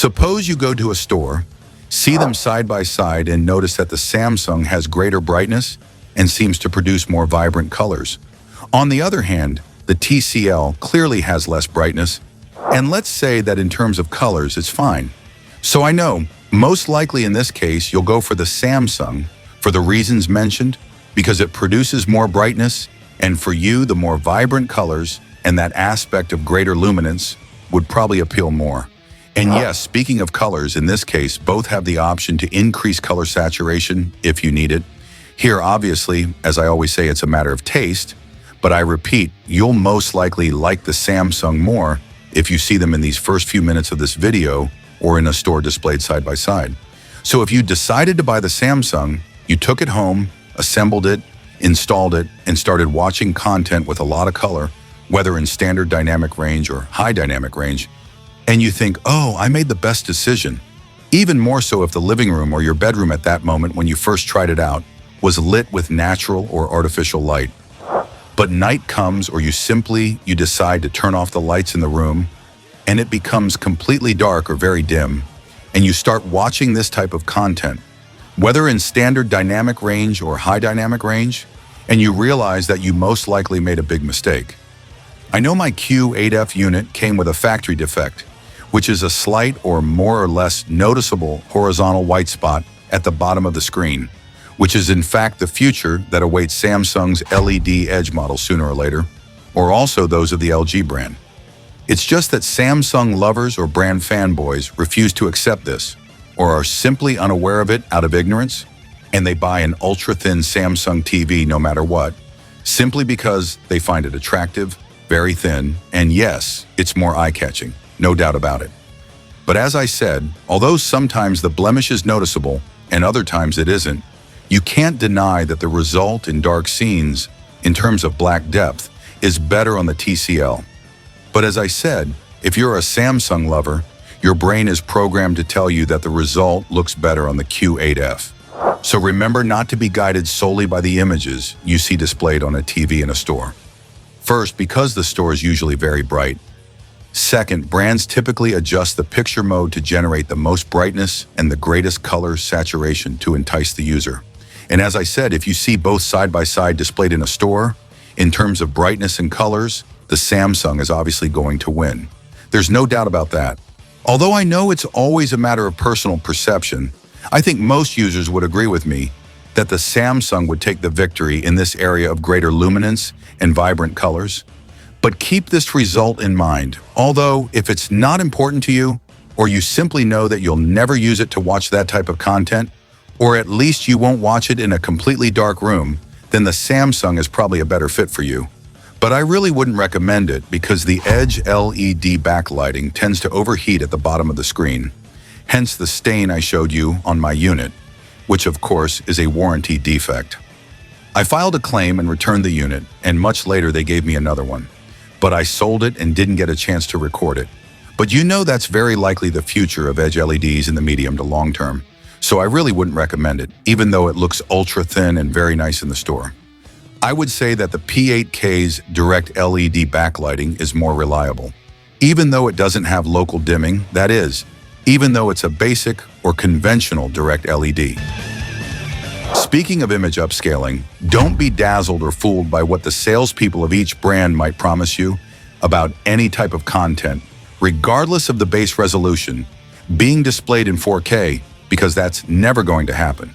Suppose you go to a store, see them side by side, and notice that the Samsung has greater brightness and seems to produce more vibrant colors. On the other hand, the TCL clearly has less brightness, and let's say that in terms of colors, it's fine. So I know, most likely in this case, you'll go for the Samsung for the reasons mentioned, because it produces more brightness, and for you, the more vibrant colors and that aspect of greater luminance would probably appeal more. And yes, speaking of colors, in this case, both have the option to increase color saturation if you need it. Here, obviously, as I always say, it's a matter of taste, but I repeat, you'll most likely like the Samsung more if you see them in these first few minutes of this video or in a store displayed side by side. So if you decided to buy the Samsung, you took it home, assembled it, installed it, and started watching content with a lot of color, whether in standard dynamic range or high dynamic range, and you think, oh, I made the best decision. Even more so if the living room or your bedroom at that moment when you first tried it out was lit with natural or artificial light. But night comes or you decide to turn off the lights in the room and it becomes completely dark or very dim, and you start watching this type of content, whether in standard dynamic range or high dynamic range, and you realize that you most likely made a big mistake. I know my Q8F unit came with a factory defect, which is a slight or more or less noticeable horizontal white spot at the bottom of the screen, which is in fact the future that awaits Samsung's LED Edge model sooner or later, or also those of the LG brand. It's just that Samsung lovers or brand fanboys refuse to accept this, or are simply unaware of it out of ignorance, and they buy an ultra-thin Samsung TV no matter what, simply because they find it attractive, very thin, and yes, it's more eye-catching, no doubt about it. But as I said, although sometimes the blemish is noticeable and other times it isn't, you can't deny that the result in dark scenes, in terms of black depth, is better on the TCL. But as I said, if you're a Samsung lover, your brain is programmed to tell you that the result looks better on the Q8F. So remember not to be guided solely by the images you see displayed on a TV in a store. First, because the store is usually very bright. Second, brands typically adjust the picture mode to generate the most brightness and the greatest color saturation to entice the user. And as I said, if you see both side by side displayed in a store, in terms of brightness and colors, the Samsung is obviously going to win. There's no doubt about that. Although I know it's always a matter of personal perception, I think most users would agree with me that the Samsung would take the victory in this area of greater luminance and vibrant colors. But keep this result in mind, although if it's not important to you, or you simply know that you'll never use it to watch that type of content, or at least you won't watch it in a completely dark room, then the Samsung is probably a better fit for you. But I really wouldn't recommend it because the Edge LED backlighting tends to overheat at the bottom of the screen, hence the stain I showed you on my unit, which of course is a warranty defect. I filed a claim and returned the unit, and much later they gave me another one. But I sold it and didn't get a chance to record it. But you know that's very likely the future of Edge LEDs in the medium to long term, so I really wouldn't recommend it, even though it looks ultra thin and very nice in the store. I would say that the P8K's direct LED backlighting is more reliable, even though it doesn't have local dimming, that is, even though it's a basic or conventional direct LED. Speaking of image upscaling, don't be dazzled or fooled by what the salespeople of each brand might promise you about any type of content, regardless of the base resolution, being displayed in 4K, because that's never going to happen.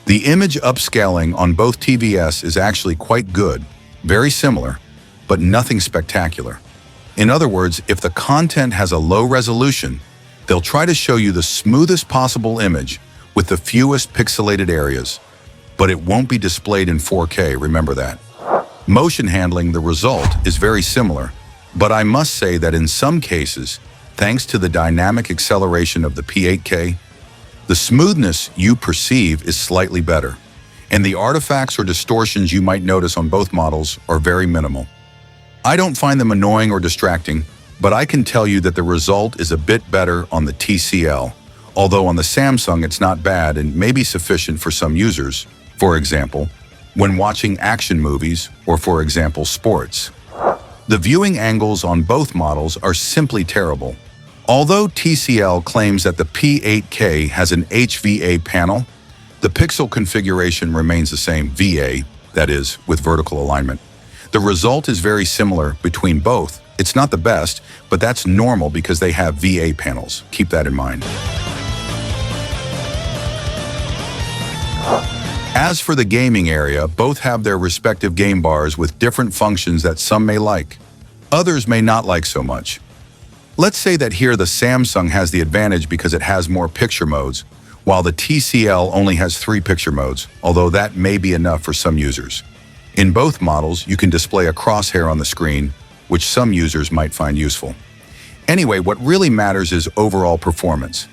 The image upscaling on both TVS is actually quite good, very similar, but nothing spectacular. In other words, if the content has a low resolution, they'll try to show you the smoothest possible image with the fewest pixelated areas, but it won't be displayed in 4K, remember that. Motion handling, the result, is very similar, but I must say that in some cases, thanks to the dynamic acceleration of the P8K, the smoothness you perceive is slightly better, and the artifacts or distortions you might notice on both models are very minimal. I don't find them annoying or distracting, but I can tell you that the result is a bit better on the TCL, although on the Samsung it's not bad and may be sufficient for some users, for example, when watching action movies or, for example, sports. The viewing angles on both models are simply terrible, Although TCL claims that the P8K has an HVA panel, the pixel configuration remains the same, VA, that is, with vertical alignment. The result is very similar between both. It's not the best, but that's normal because they have VA panels. Keep that in mind. As for the gaming area, both have their respective game bars with different functions that some may like. Others may not like so much. Let's say that here the Samsung has the advantage because it has more picture modes, while the TCL only has 3 picture modes, although that may be enough for some users. In both models, you can display a crosshair on the screen, which some users might find useful. Anyway, what really matters is overall performance.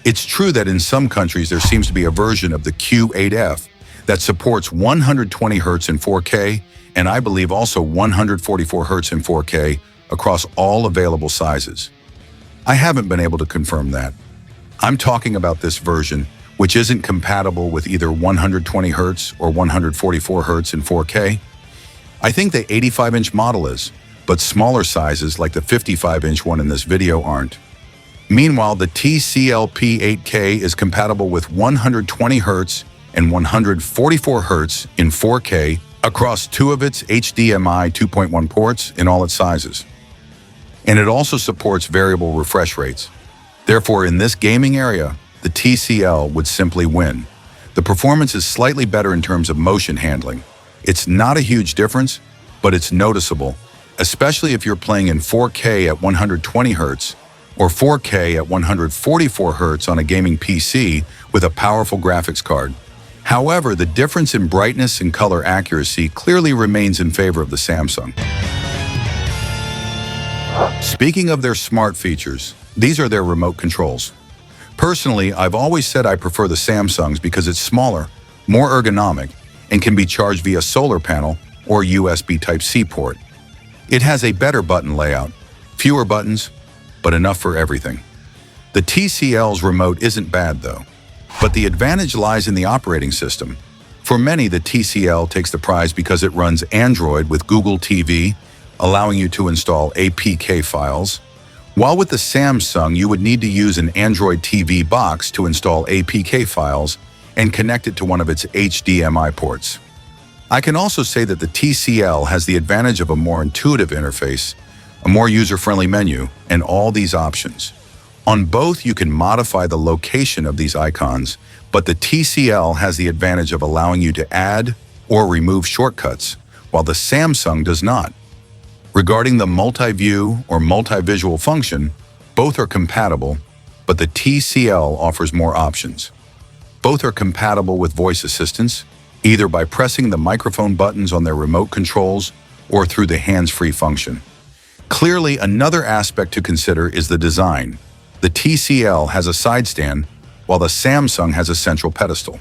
It's true that in some countries there seems to be a version of the Q8F that supports 120 Hz in 4K, and I believe also 144 Hz in 4K across all available sizes. I haven't been able to confirm that. I'm talking about this version, which isn't compatible with either 120 Hz or 144 Hz in 4K. I think the 85-inch model is, but smaller sizes like the 55-inch one in this video aren't. Meanwhile, the TCL P8K is compatible with 120 Hz and 144 Hz in 4K across 2 of its HDMI 2.1 ports in all its sizes. And it also supports variable refresh rates. Therefore, in this gaming area, the TCL would simply win. The performance is slightly better in terms of motion handling. It's not a huge difference, but it's noticeable, especially if you're playing in 4K at 120 Hz or 4K at 144 Hz on a gaming PC with a powerful graphics card. However, the difference in brightness and color accuracy clearly remains in favor of the Samsung. Speaking of their smart features, these are their remote controls. Personally, I've always said I prefer the Samsungs because it's smaller, more ergonomic, and can be charged via solar panel or USB Type-C port. It has a better button layout, fewer buttons, but enough for everything. The TCL's remote isn't bad though, but the advantage lies in the operating system. For many, the TCL takes the prize because it runs Android with Google TV, allowing you to install APK files, while with the Samsung, you would need to use an Android TV box to install APK files and connect it to one of its HDMI ports. I can also say that the TCL has the advantage of a more intuitive interface, a more user-friendly menu, and all these options. On both, you can modify the location of these icons, but the TCL has the advantage of allowing you to add or remove shortcuts, while the Samsung does not. Regarding the multi-view or multi-visual function, both are compatible, but the TCL offers more options. Both are compatible with voice assistance, either by pressing the microphone buttons on their remote controls or through the hands-free function. Clearly, another aspect to consider is the design. The TCL has a side stand, while the Samsung has a central pedestal.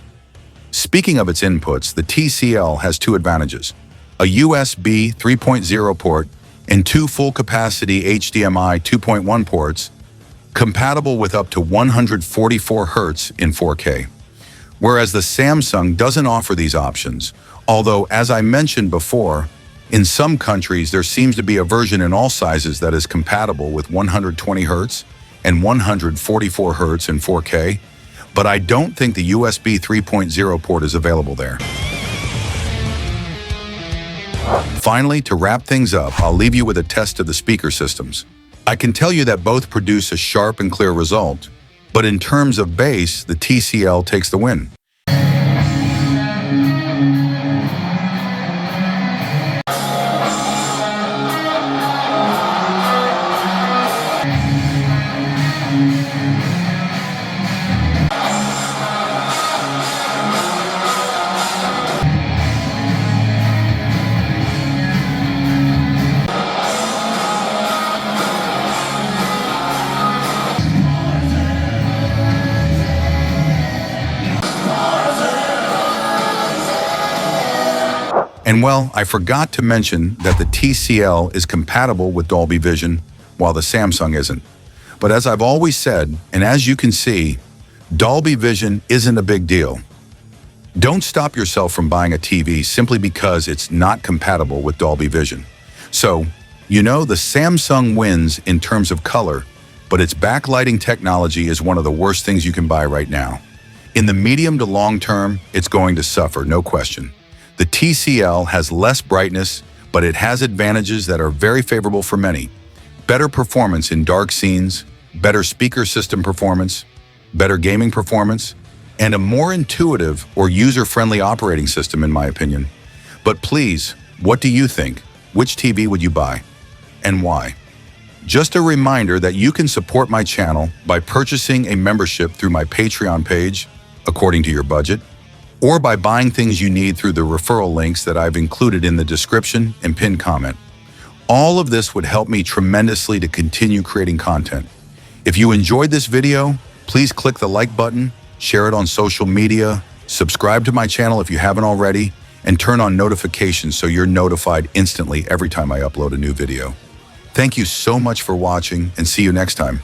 Speaking of its inputs, the TCL has 2 advantages: a USB 3.0 port and 2 full-capacity HDMI 2.1 ports, compatible with up to 144 Hz in 4K. Whereas the Samsung doesn't offer these options, although, as I mentioned before, in some countries there seems to be a version in all sizes that is compatible with 120 Hz and 144 Hz in 4K, but I don't think the USB 3.0 port is available there. Finally, to wrap things up, I'll leave you with a test of the speaker systems. I can tell you that both produce a sharp and clear result, but in terms of bass, the TCL takes the win. And well, I forgot to mention that the TCL is compatible with Dolby Vision, while the Samsung isn't. But as I've always said, and as you can see, Dolby Vision isn't a big deal. Don't stop yourself from buying a TV simply because it's not compatible with Dolby Vision. So, you know, the Samsung wins in terms of color, but its backlighting technology is one of the worst things you can buy right now. In the medium to long term, it's going to suffer, no question. The TCL has less brightness, but it has advantages that are very favorable for many. Better performance in dark scenes, better speaker system performance, better gaming performance, and a more intuitive or user-friendly operating system, in my opinion. But please, what do you think? Which TV would you buy? And why? Just a reminder that you can support my channel by purchasing a membership through my Patreon page, according to your budget, or by buying things you need through the referral links that I've included in the description and pinned comment. All of this would help me tremendously to continue creating content. If you enjoyed this video, please click the like button, share it on social media, subscribe to my channel if you haven't already, and turn on notifications so you're notified instantly every time I upload a new video. Thank you so much for watching, and see you next time.